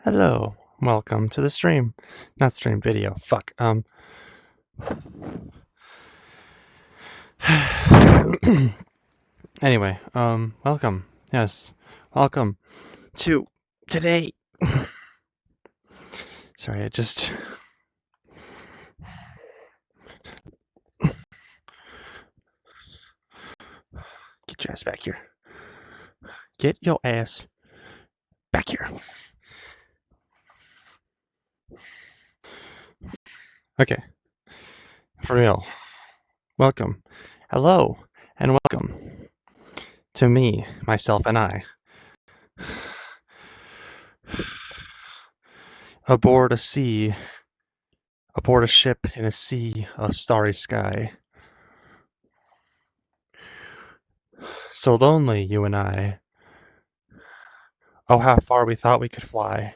Hello, welcome to the stream. Not stream, video. Fuck. Anyway, welcome. Yes, welcome to today. Sorry, I just. Get your ass back here. Get your ass back here. Okay. For real. Welcome. Hello, and welcome to me, myself, and I. Aboard a ship in a sea of starry sky. So lonely, you and I. Oh, how far we thought we could fly.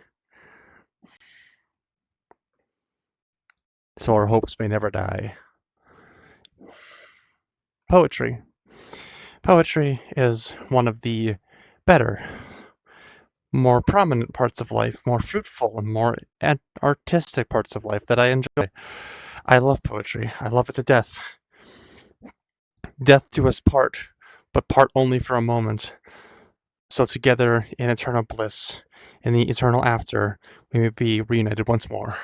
So our hopes may never die. Poetry. Poetry is one of the better, more prominent parts of life, more fruitful and more artistic parts of life that I enjoy. I love poetry. I love it to death. Death do us part, but part only for a moment. So together in eternal bliss, in the eternal after, we may be reunited once more.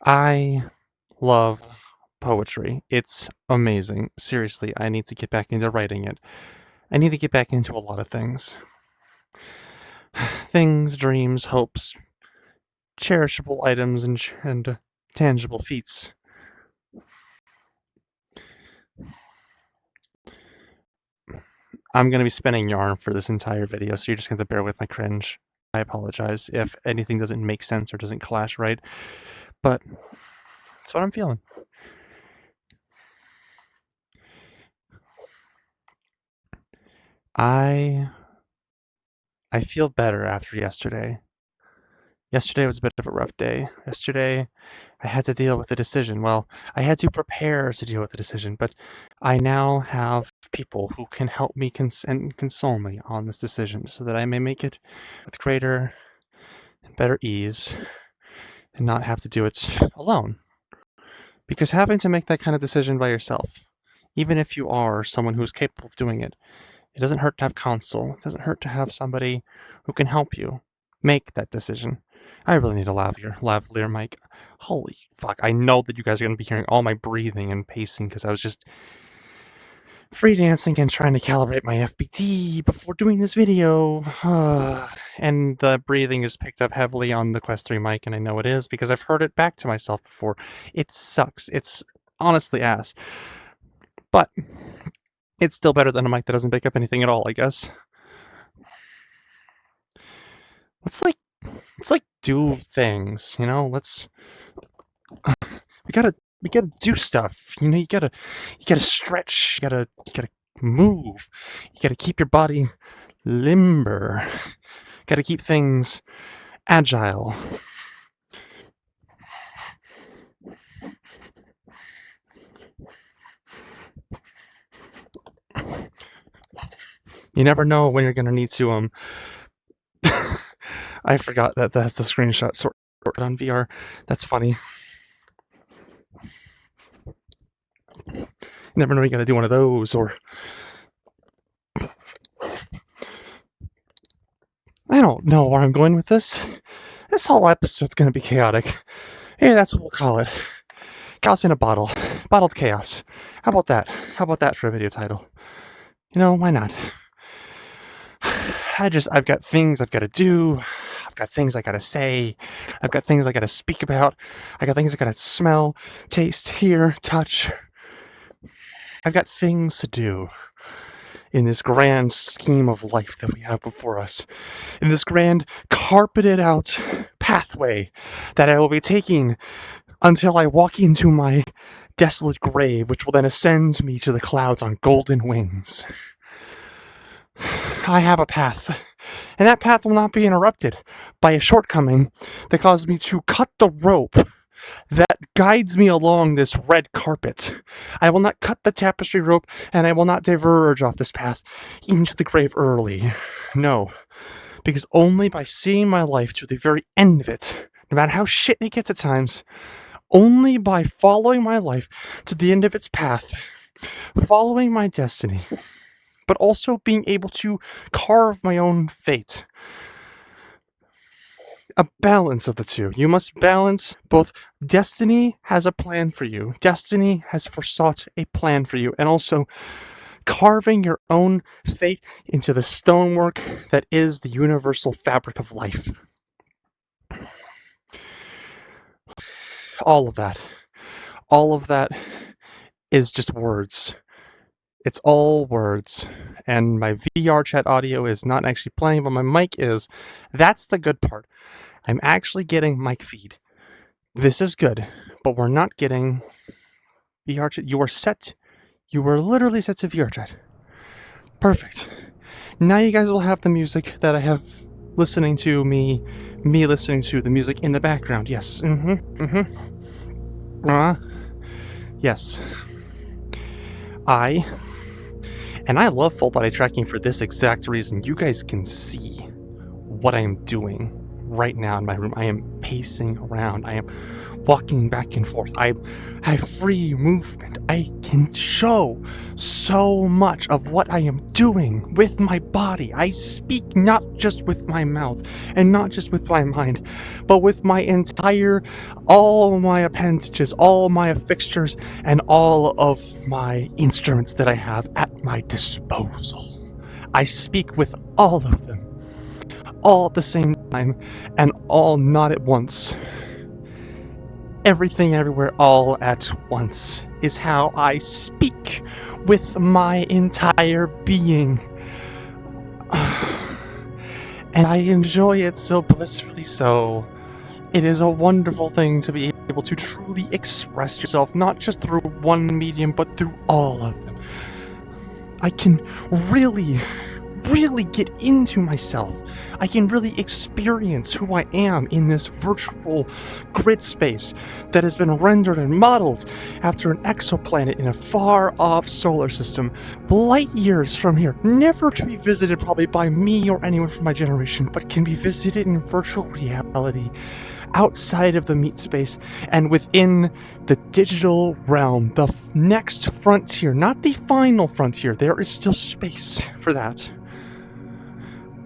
I love poetry. It's amazing. Seriously, I need to get back into writing it. I need to get back into a lot of things. Things, dreams, hopes, cherishable items, and tangible feats. I'm going to be spinning yarn for this entire video, so you're just going to bear with my cringe. I apologize if anything doesn't make sense or doesn't clash right, but that's what I'm feeling. I feel better after yesterday. Yesterday was a bit of a rough day. Yesterday, I had to deal with a decision. Well, I had to prepare to deal with the decision, but I now have people who can help me and console me on this decision so that I may make it with greater and better ease and not have to do it alone. Because having to make that kind of decision by yourself, even if you are someone who's capable of doing it, it doesn't hurt to have counsel. It doesn't hurt to have somebody who can help you make that decision. I really need a lavalier mic. Holy fuck, I know that you guys are going to be hearing all my breathing and pacing because I was just freelancing and trying to calibrate my FBT before doing this video. And the breathing is picked up heavily on the Quest 3 mic, and I know it is because I've heard it back to myself before. It sucks. It's honestly ass. But it's still better than a mic that doesn't pick up anything at all, I guess. Let's do things, you know? We gotta do stuff. You know, you gotta stretch, you gotta move, you gotta keep your body limber, gotta keep things agile. You never know when you're gonna need to I forgot that that's a screenshot sort on VR. That's funny. You never know you gotta do one of those, or I don't know where I'm going with this. This whole episode's gonna be chaotic. Hey, that's what we'll call it. Chaos in a bottle. Bottled chaos. How about that? How about that for a video title? You know, why not? I've got things I've got to do. I've got things I gotta say. I've got things I gotta speak about. I got things I gotta smell, taste, hear, touch. I've got things to do in this grand scheme of life that we have before us. In this grand carpeted out pathway that I will be taking until I walk into my desolate grave, which will then ascend me to the clouds on golden wings. I have a path, and that path will not be interrupted by a shortcoming that causes me to cut the rope that guides me along this red carpet. I will not cut the tapestry rope, and I will not diverge off this path into the grave early. No, Because only by seeing my life to the very end of it, no matter how shit it gets at times, only by following my life to the end of its path, following my destiny, but also being able to carve my own fate. A balance of the two. You must balance both destiny has a plan for you, destiny has foresought a plan for you, and also carving your own fate into the stonework that is the universal fabric of life. All of that is just words. It's all words. And my VR chat audio is not actually playing, but my mic is. That's the good part. I'm actually getting mic feed. This is good, but we're not getting VR chat. You were literally set to VR chat. Perfect. Now you guys will have the music that I have listening to me listening to the music in the background. Yes. Yes. I love full body tracking for this exact reason. You guys can see what I am doing right now in my room. I am pacing around. I am walking back and forth. I have free movement. I can show so much of what I am doing with my body. I speak not just with my mouth and not just with my mind, but with my all my appendages, all my fixtures, and all of my instruments that I have at my disposal. I speak with all of them, all at the same time, and all not at once. Everything, everywhere, all at once is how I speak with my entire being. And I enjoy it so blissfully so. It is a wonderful thing to be able to truly express yourself, not just through one medium, but through all of them. I can really get into myself. I can really experience who I am in this virtual grid space that has been rendered and modeled after an exoplanet in a far-off solar system, light years from here, never to be visited probably by me or anyone from my generation, but can be visited in virtual reality outside of the meat space and within the digital realm, the next frontier, not the final frontier. There is still space for that.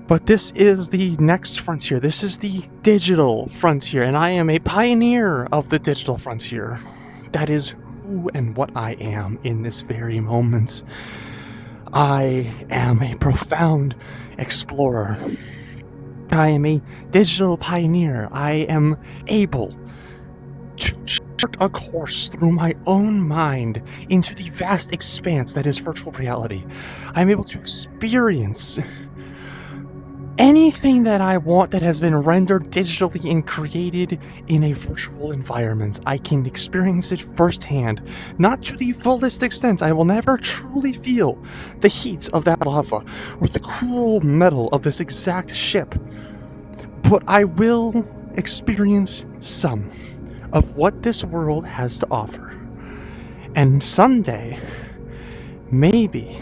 But this is the next frontier. This is the digital frontier, and I am a pioneer of the digital frontier. That is who and what I am in this very moment. I am a profound explorer. I am a digital pioneer. I am able to chart a course through my own mind into the vast expanse that is virtual reality. I'm able to experience anything that I want that has been rendered digitally and created in a virtual environment. I can experience it firsthand, not to the fullest extent. I will never truly feel the heat of that lava or the cool metal of this exact ship, but I will experience some of what this world has to offer. And someday, maybe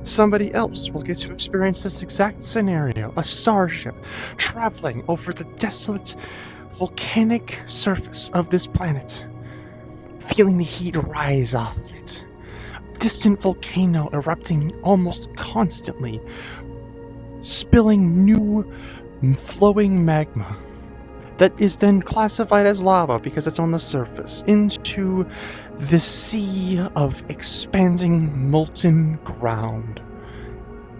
somebody else will get to experience this exact scenario, a starship traveling over the desolate volcanic surface of this planet, feeling the heat rise off of it. A distant volcano erupting almost constantly, spilling new flowing magma that is then classified as lava because it's on the surface, into the sea of expanding molten ground.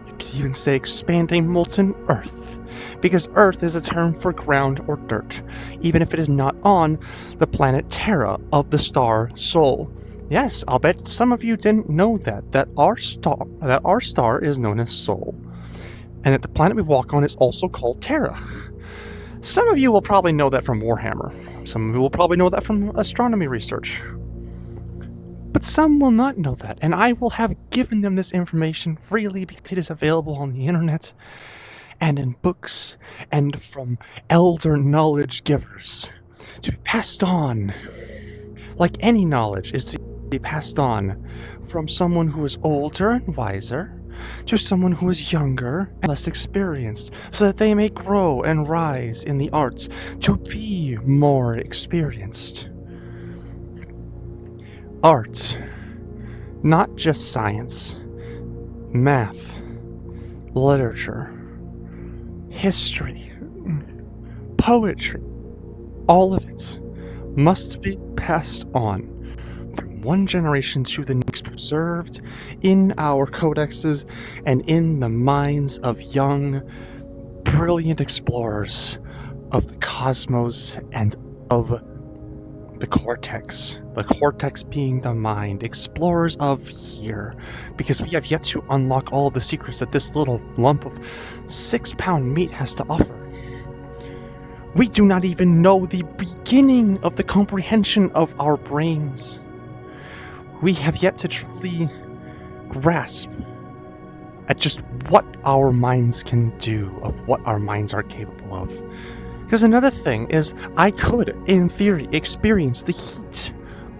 You could even say expanding molten earth, because earth is a term for ground or dirt, even if it is not on the planet Terra of the star Sol. Yes, I'll bet some of you didn't know that our star is known as Sol, and that the planet we walk on is also called Terra. Some of you will probably know that from Warhammer. Some of you will probably know that from astronomy research. But some will not know that, and I will have given them this information freely because it is available on the internet and in books and from elder knowledge givers to be passed on, like any knowledge is to be passed on from someone who is older and wiser, to someone who is younger and less experienced, so that they may grow and rise in the arts to be more experienced. Art, not just science, math, literature, history, poetry, all of it must be passed on from one generation to the next, preserved in our codexes and in the minds of young, brilliant explorers of the cosmos and of the cortex being the mind, explorers of here, because we have yet to unlock all the secrets that this little lump of 6-pound meat has to offer. We do not even know the beginning of the comprehension of our brains. We have yet to truly grasp at just what our minds can do, of what our minds are capable of. Because another thing is, I could, in theory, experience the heat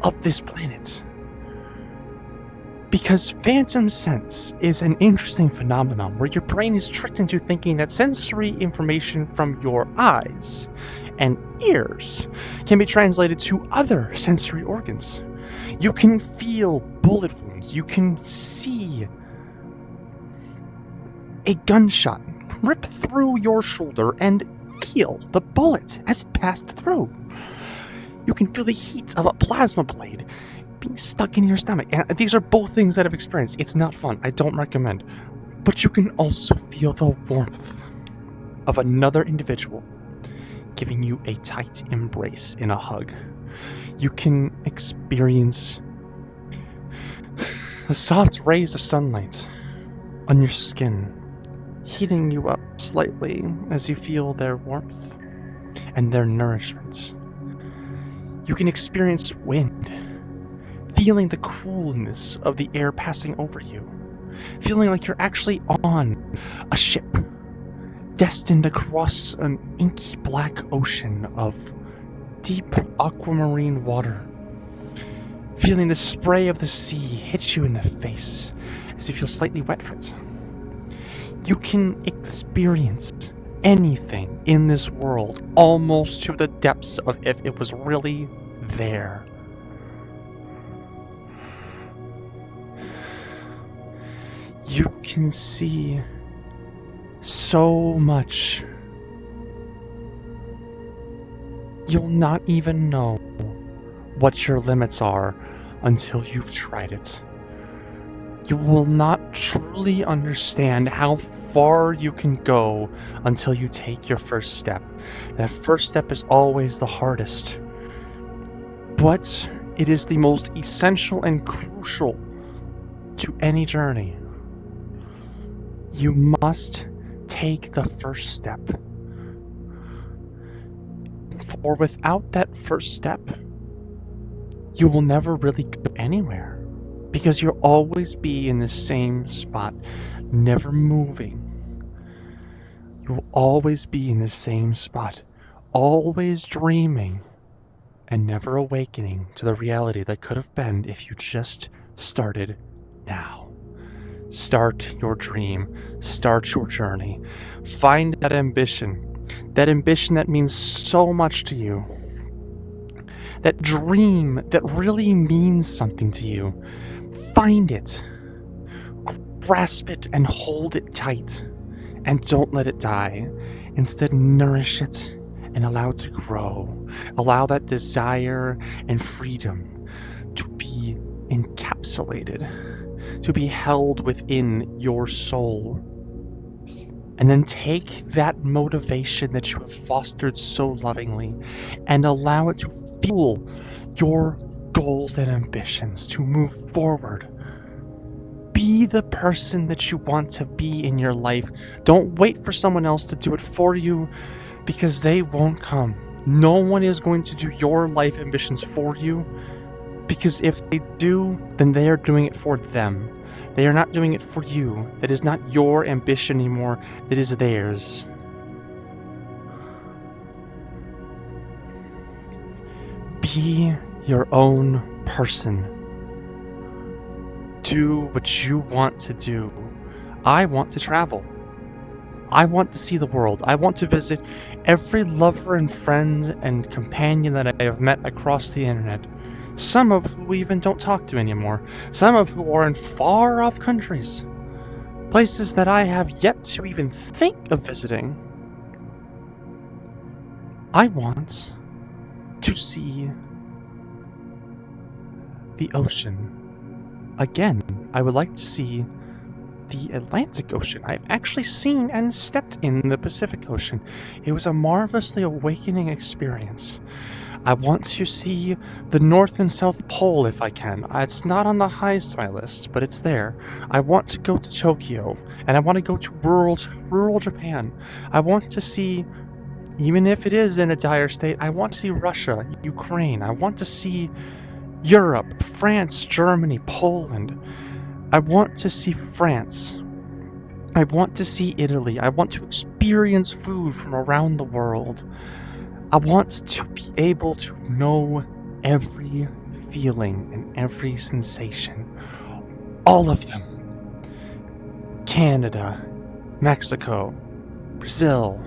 of this planet. Because phantom sense is an interesting phenomenon where your brain is tricked into thinking that sensory information from your eyes and ears can be translated to other sensory organs. You can feel bullet wounds. You can see a gunshot rip through your shoulder and feel the bullet as it passed through. You can feel the heat of a plasma blade being stuck in your stomach. And these are both things that I've experienced. It's not fun. I don't recommend. But you can also feel the warmth of another individual giving you a tight embrace in a hug. You can experience the soft rays of sunlight on your skin, heating you up slightly as you feel their warmth and their nourishment. You can experience wind, feeling the coolness of the air passing over you, feeling like you're actually on a ship destined across an inky black ocean of deep aquamarine water, feeling the spray of the sea hit you in the face as you feel slightly wet for it. You can experience anything in this world almost to the depths of if it was really there. You can see so much. You'll not even know what your limits are until you've tried it. You will not truly understand how far you can go until you take your first step. That first step is always the hardest, but it is the most essential and crucial to any journey. You must take the first step. For without that first step, you will never really go anywhere. Because you'll always be in the same spot, never moving. You will always be in the same spot, always dreaming, and never awakening to the reality that could have been if you just started now. Start your dream, start your journey. Find that ambition that means so much to you. That dream that really means something to you. Find it, grasp it, and hold it tight, and don't let it die. Instead, nourish it and allow it to grow. Allow that desire and freedom to be encapsulated, to be held within your soul. And then take that motivation that you have fostered so lovingly and allow it to fuel your goals and ambitions to move forward. Be the person that you want to be in your life. Don't wait for someone else to do it for you, because they won't come. No one is going to do your life ambitions for you, because if they do, then they are doing it for them. They are not doing it for you. That is not your ambition anymore. That is theirs. Be your own person. Do what you want to do. I want to travel. I want to see the world. I want to visit every lover and friend and companion that I have met across the internet. Some of who we even don't talk to anymore. Some of who are in far-off countries. Places that I have yet to even think of visiting. I want to see the ocean. Again, I would like to see the Atlantic Ocean. I've actually seen and stepped in the Pacific Ocean. It was a marvelously awakening experience. I want to see the North and South Pole if I can. It's not on the highest of my list, but it's there. I want to go to Tokyo, and I want to go to rural Japan. I want to see, even if it is in a dire state, I want to see Russia, Ukraine. I want to see Europe, France, Germany, Poland. I want to see France. I want to see Italy. I want to experience food from around the world. I want to be able to know every feeling and every sensation. All of them. Canada, Mexico, Brazil.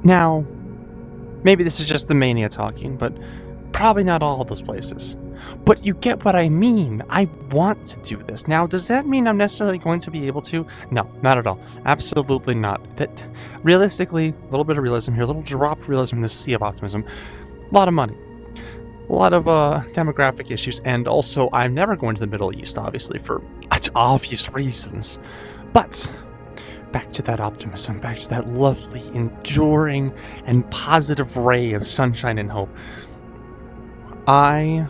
Now, maybe this is just the mania talking, but probably not all of those places. But you get what I mean. I want to do this. Now, does that mean I'm necessarily going to be able to? No, not at all. Absolutely not. That, realistically, a little bit of realism here, a little drop of realism in the sea of optimism. A lot of money. A lot of demographic issues, and also I'm never going to the Middle East, obviously, for obvious reasons. But back to that optimism, back to that lovely, enduring, and positive ray of sunshine and hope. I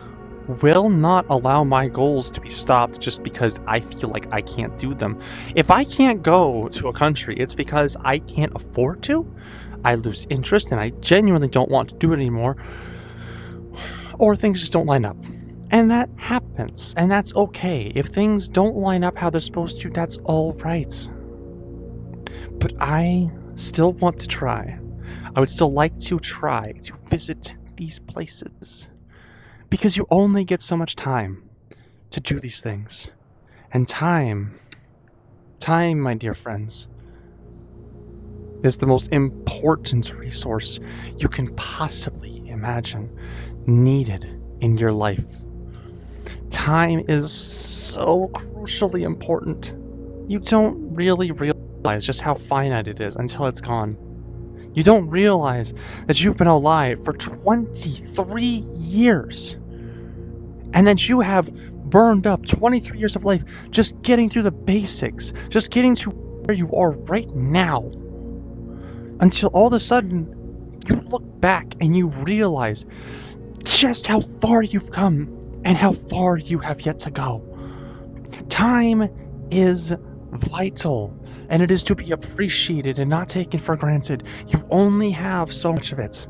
will not allow my goals to be stopped just because I feel like I can't do them. If I can't go to a country, it's because I can't afford to, I lose interest, and I genuinely don't want to do it anymore, or things just don't line up. And that happens, and that's okay. If things don't line up how they're supposed to, that's all right. But I still want to try. I would still like to try to visit these places. Because you only get so much time to do these things. And time, my dear friends, is the most important resource you can possibly imagine needed in your life. Time is so crucially important. You don't really realize just how finite it is until it's gone. You don't realize that you've been alive for 23 years and that you have burned up 23 years of life just getting through the basics, just getting to where you are right now, until all of a sudden you look back and you realize just how far you've come and how far you have yet to go. Time is vital, and it is to be appreciated and not taken for granted. You only have so much of it.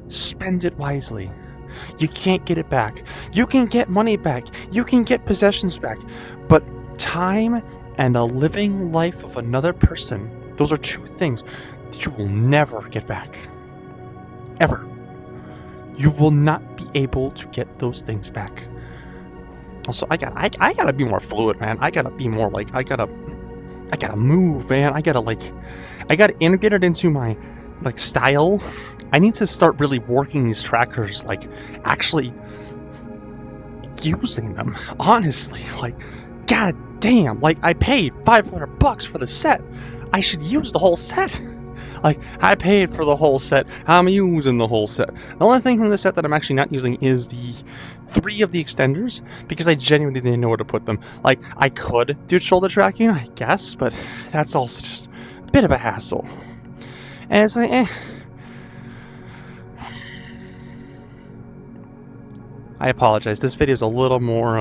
Spend it wisely. You can't get it back. You can get money back. You can get possessions back. But time and a living life of another person, those are two things that you will never get back. Ever. You will not be able to get those things back. Also, I gotta be more fluid, man. I gotta be more like, I gotta move, man. I gotta integrate it into my, style. I need to start really working these trackers, actually using them, honestly. God damn, I paid $500 for the set. I should use the whole set. I paid for the whole set. I'm using the whole set. The only thing from the set that I'm actually not using is the 3 of the extenders, because I genuinely didn't know where to put them. I could do shoulder tracking, I guess, but that's also just a bit of a hassle. And it's I apologize. This video is a little more,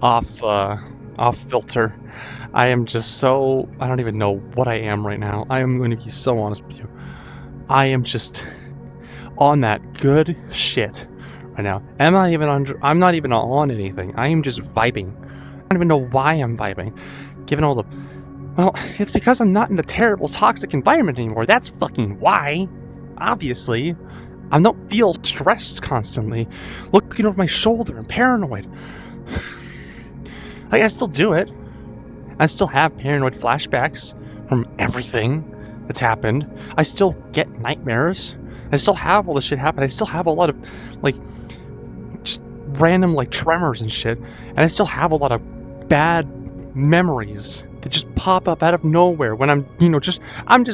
off filter. I am just so, I don't even know what I am right now. I am going to be so honest with you. I am just on that good shit right now. I'm not even on anything. I am just vibing. I don't even know why I'm vibing. Given all the, well, it's because I'm not in a terrible toxic environment anymore. That's fucking why. Obviously. I don't feel stressed constantly, looking over my shoulder and paranoid. Like, I still do it. I still have paranoid flashbacks from everything that's happened. I still get nightmares. I still have all this shit happen. I still have a lot of, like, just random, like, tremors and shit. And I still have a lot of bad memories that just pop up out of nowhere when I'm, I'm just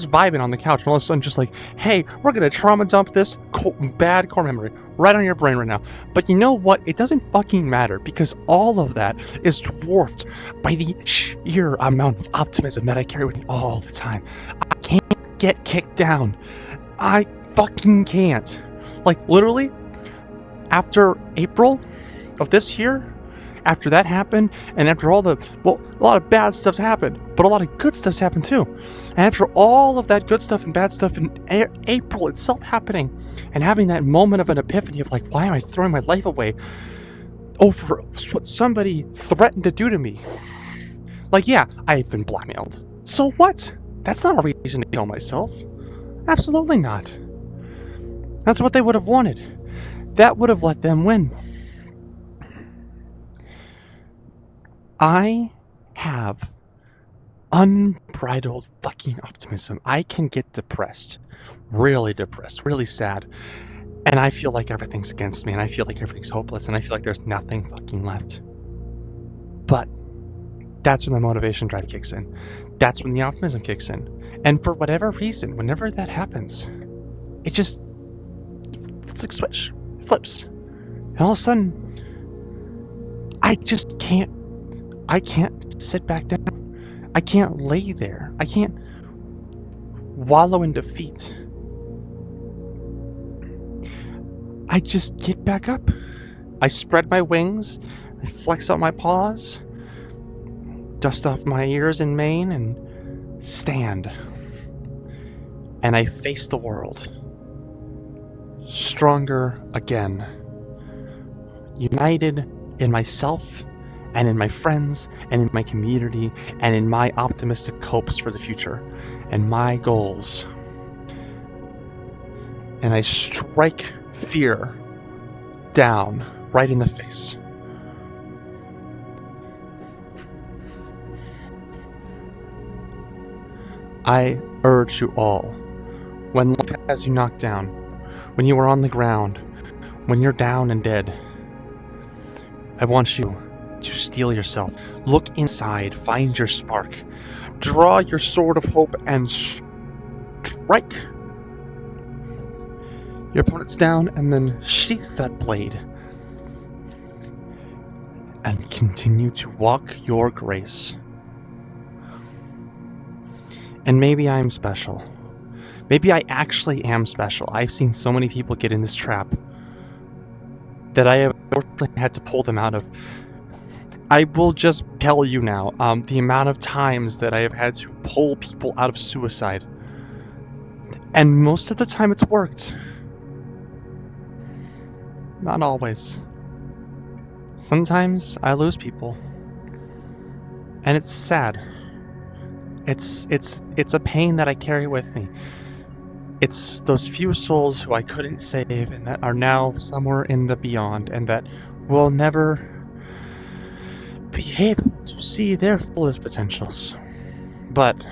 vibing on the couch, and all of a sudden just like, hey, we're gonna trauma dump this bad core memory right on your brain right now. But you know what? It doesn't fucking matter, because all of that is dwarfed by the sheer amount of optimism that I carry with me all the time. I can't get kicked down. I fucking can't. Like, literally, after April of this year, after that happened, and after all a lot of bad stuff's happened, but a lot of good stuff's happened too. And after all of that good stuff and bad stuff in April itself happening, and having that moment of an epiphany of like, why am I throwing my life away over what somebody threatened to do to me? Like, yeah, I've been blackmailed. So what? That's not a reason to kill myself. Absolutely not. That's what they would have wanted. That would have let them win. I have unbridled fucking optimism. I can get depressed, really sad, and I feel like everything's against me, and I feel like everything's hopeless, and I feel like there's nothing fucking left. But that's when the motivation drive kicks in. That's when the optimism kicks in. And for whatever reason, whenever that happens, it's like a switch. It flips. And all of a sudden, I can't sit back down. I can't lay there. I can't wallow in defeat. I just get back up. I spread my wings. I flex out my paws. Dust off my ears and mane and stand. And I face the world. Stronger again. United in myself, and in my friends, and in my community, and in my optimistic hopes for the future, and my goals. And I strike fear down right in the face. I urge you all, when life has you knocked down, when you are on the ground, when you're down and dead, I want you to steel yourself. Look inside, find your spark, draw your sword of hope, and strike your opponents down, and then sheath that blade and continue to walk your grace. And maybe I'm special. Maybe I actually am special. I've seen so many people get in this trap that I have unfortunately had to pull them out of. I will just tell you now, the amount of times that I have had to pull people out of suicide. And most of the time it's worked. Not always. Sometimes I lose people. And it's sad. It's a pain that I carry with me. It's those few souls who I couldn't save and that are now somewhere in the beyond and that will never be able to see their fullest potentials. But,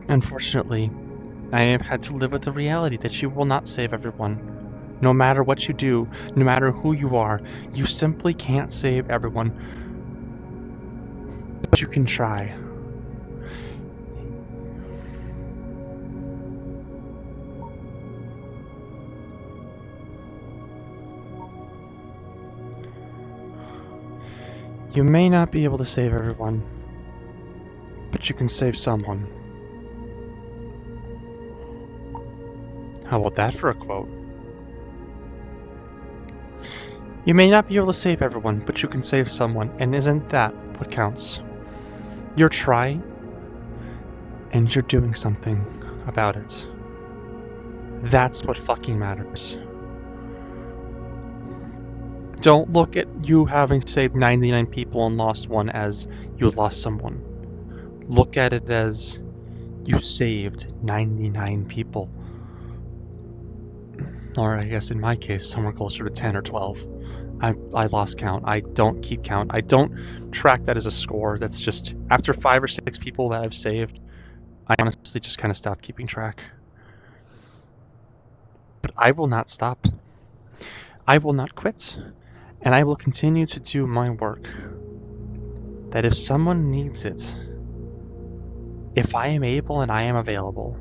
unfortunately, I have had to live with the reality that you will not save everyone. No matter what you do, no matter who you are, you simply can't save everyone. But you can try. You may not be able to save everyone, but you can save someone. How about that for a quote? You may not be able to save everyone, but you can save someone, and isn't that what counts? You're trying, and you're doing something about it. That's what fucking matters. Don't look at you having saved 99 people and lost one as you lost someone. Look at it as you saved 99 people. Or I guess in my case, somewhere closer to 10 or 12. I lost count. I don't keep count. I don't track that as a score. That's just after 5 or 6 people that I've saved, I honestly just kind of stopped keeping track. But I will not stop. I will not quit. And I will continue to do my work. That if someone needs it, if I am able and I am available,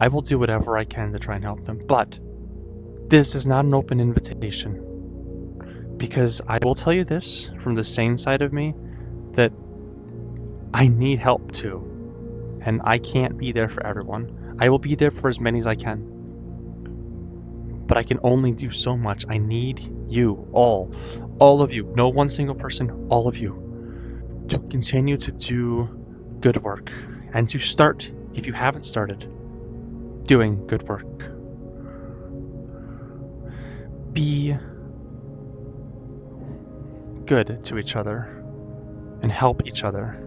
I will do whatever I can to try and help them. But this is not an open invitation. Because I will tell you this from the sane side of me, that I need help too. And I can't be there for everyone. I will be there for as many as I can. But I can only do so much. I need you, all of you, no one single person, all of you, to continue to do good work. And to start, if you haven't started, doing good work. Be good to each other and help each other.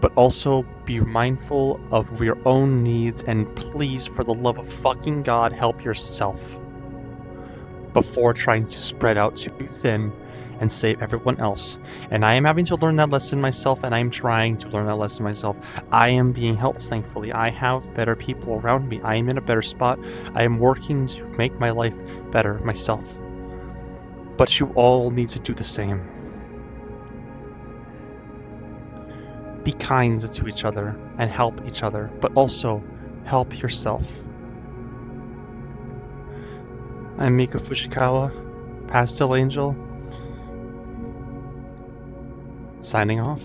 But also be mindful of your own needs, and please, for the love of fucking God, help yourself before trying to spread out too thin and save everyone else. And I am having to learn that lesson myself, and I'm trying to learn that lesson myself. I am being helped, thankfully. I have better people around me. I am in a better spot. I am working to make my life better myself. But you all need to do the same. Be kind to each other and help each other, but also help yourself. I'm Miko Fushikawa, Pastel Angel, signing off.